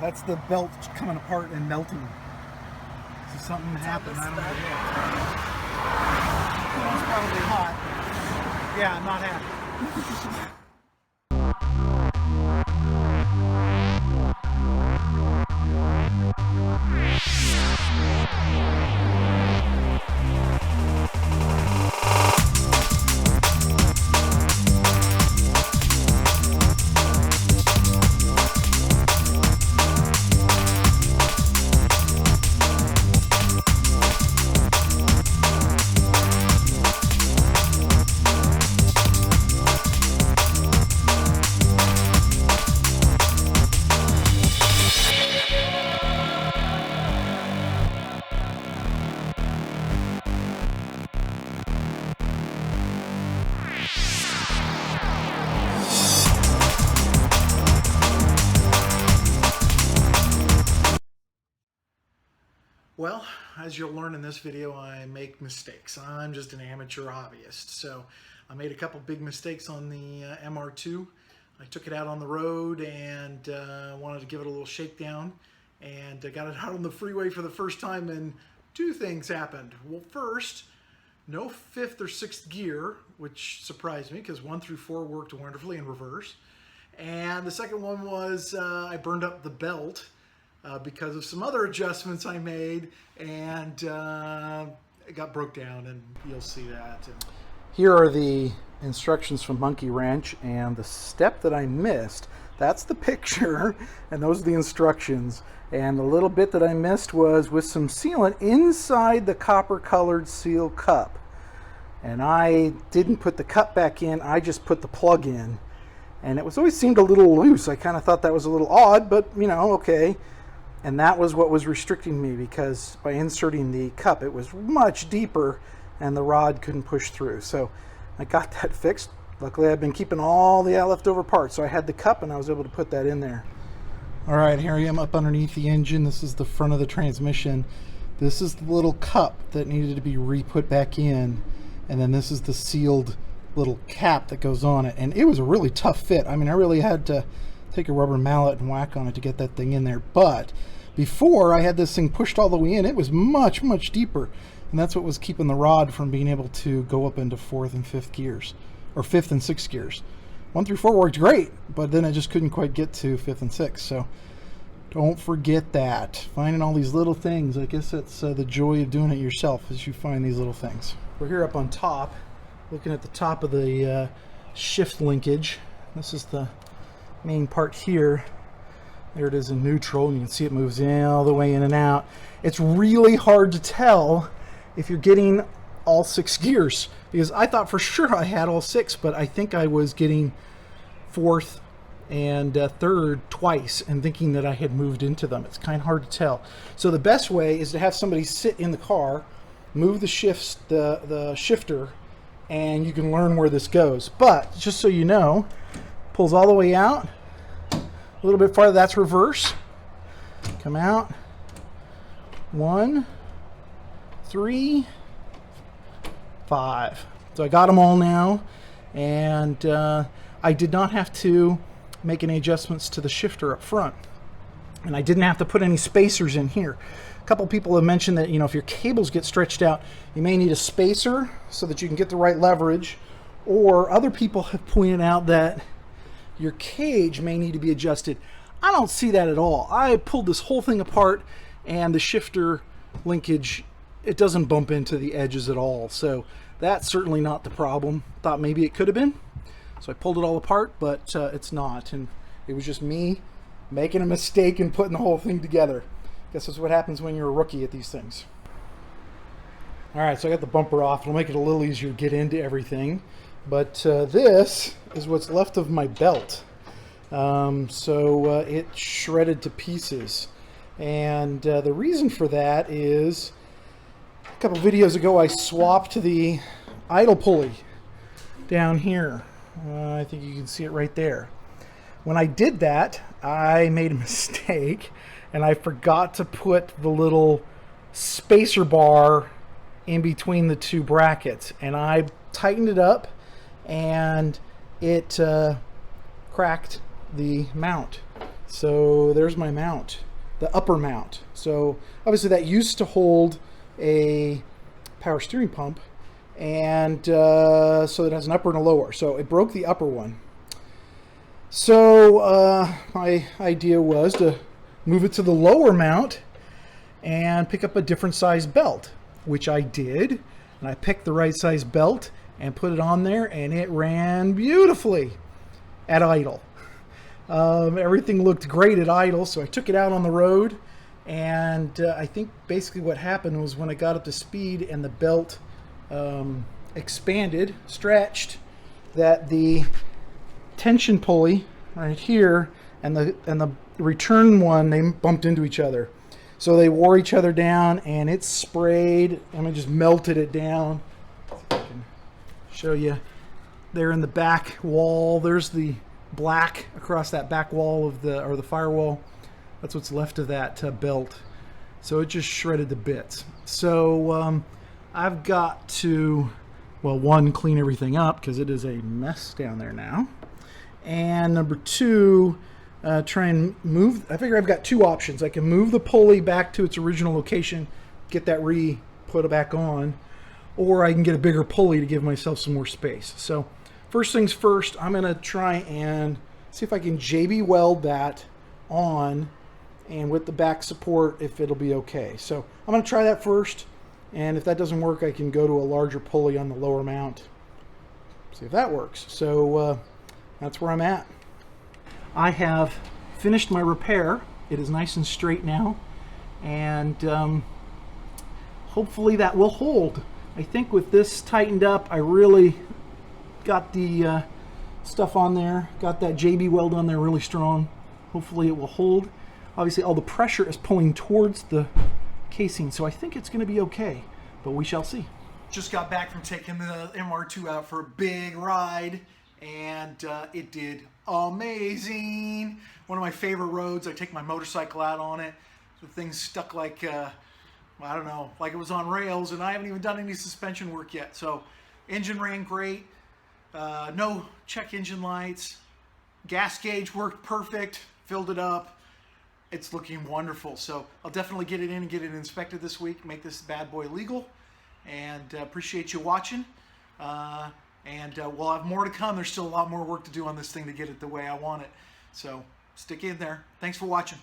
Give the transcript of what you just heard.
that's the belt coming apart and melting. So something happened. I don't know what. It's probably hot. Yeah, I'm not happy. Well, as you'll learn in this video, I make mistakes. I'm just an amateur hobbyist. So I made a couple big mistakes on the MR2. I took it out on the road and wanted to give it a little shakedown, and I got it out on the freeway for the first time, and two things happened. Well, first, no 5th or 6th gear, which surprised me because 1 through 4 worked wonderfully in reverse. And the second one was I burned up the belt because of some other adjustments I made, and it got broke down, and you'll see that. Here are the instructions from Monkey Wrench, and the step that I missed, that's the picture, and those are the instructions. And the little bit that I missed was with some sealant inside the copper colored seal cup. And I didn't put the cup back in, I just put the plug in. And it was always seemed a little loose. I kind of thought that was a little odd, but you know, okay. And that was what was restricting me, because by inserting the cup, it was much deeper and the rod couldn't push through. So I got that fixed. Luckily, I've been keeping all the leftover parts, so I had the cup and I was able to put that in there. All right, here I am up underneath the engine. This is the front of the transmission. This is the little cup that needed to be re-put back in. And then this is the sealed little cap that goes on it. And it was a really tough fit. I mean, I really had to take a rubber mallet and whack on it to get that thing in there. But before I had this thing pushed all the way in, it was much, much deeper. And that's what was keeping the rod from being able to go up into 4th and 5th gears, or 5th and 6th gears. 1 through 4 worked great, but then I just couldn't quite get to 5th and 6th. So don't forget that. Finding all these little things, I guess that's the joy of doing it yourself, is you find these little things. We're here up on top, looking at the top of the shift linkage. This is the main part here. There it is in neutral, and you can see it moves in all the way in and out. It's really hard to tell if you're getting all 6 gears, because I thought for sure I had all 6, but I think I was getting 4th and 3rd twice and thinking that I had moved into them. It's kind of hard to tell. So the best way is to have somebody sit in the car, move the shifter, and you can learn where this goes. But just so you know, pulls all the way out, a little bit farther, that's reverse. Come out, 1, 3, 5. So I got them all now, and I did not have to make any adjustments to the shifter up front, and I didn't have to put any spacers in here. A couple people have mentioned that, you know, if your cables get stretched out, you may need a spacer so that you can get the right leverage, or other people have pointed out that your cage may need to be adjusted. I don't see that at all. I pulled this whole thing apart, and the shifter linkage, it doesn't bump into the edges at all. So that's certainly not the problem. Thought maybe it could have been. So I pulled it all apart, but it's not. And it was just me making a mistake and putting the whole thing together. Guess that's what happens when you're a rookie at these things. All right, so I got the bumper off. It'll make it a little easier to get into everything. But this is what's left of my belt. It shredded to pieces. And the reason for that is a couple videos ago I swapped the idle pulley down here. I think you can see it right there. When I did that, I made a mistake and I forgot to put the little spacer bar in between the 2 brackets, and I tightened it up and it cracked the mount. So there's my mount, the upper mount. So obviously that used to hold a power steering pump, and so it has an upper and a lower. So it broke the upper one. So my idea was to move it to the lower mount and pick up a different size belt, which I did. And I picked the right size belt and put it on there, and it ran beautifully at idle. Everything looked great at idle, so I took it out on the road, and I think basically what happened was when I got up to speed and the belt expanded, stretched, that the tension pulley right here and the return one, they bumped into each other. So they wore each other down, and it sprayed, and I just melted it down. Let's see if I can show you. There in the back wall, there's the black across that back wall of the firewall. That's what's left of that belt. So it just shredded to bits. So I've got to, well, one, clean everything up because it is a mess down there now. And number two, try and move. I figure I've got two options. I can move the pulley back to its original location, get that put back on, or I can get a bigger pulley to give myself some more space. So first things first, I'm going to try and see if I can JB Weld that on, and with the back support, if it'll be okay. So I'm going to try that first, and if that doesn't work, I can go to a larger pulley on the lower mount, see if that works. So that's where I'm at. I have finished my repair. It is nice and straight now, and hopefully that will hold. I think with this tightened up, I really got the stuff on there, got that JB Weld on there really strong. Hopefully it will hold. Obviously all the pressure is pulling towards the casing, so I think it's going to be okay, but we shall see. Just got back from taking the MR2 out for a big ride, and it did amazing. One of my favorite roads. I take my motorcycle out on it. The thing's stuck like, I don't know, like it was on rails, and I haven't even done any suspension work yet. So engine ran great. No check engine lights. Gas gauge worked perfect. Filled it up. It's looking wonderful. So I'll definitely get it in and get it inspected this week. Make this bad boy legal. And appreciate you watching. And we'll have more to come. There's still a lot more work to do on this thing to get it the way I want it. So stick in there. Thanks for watching.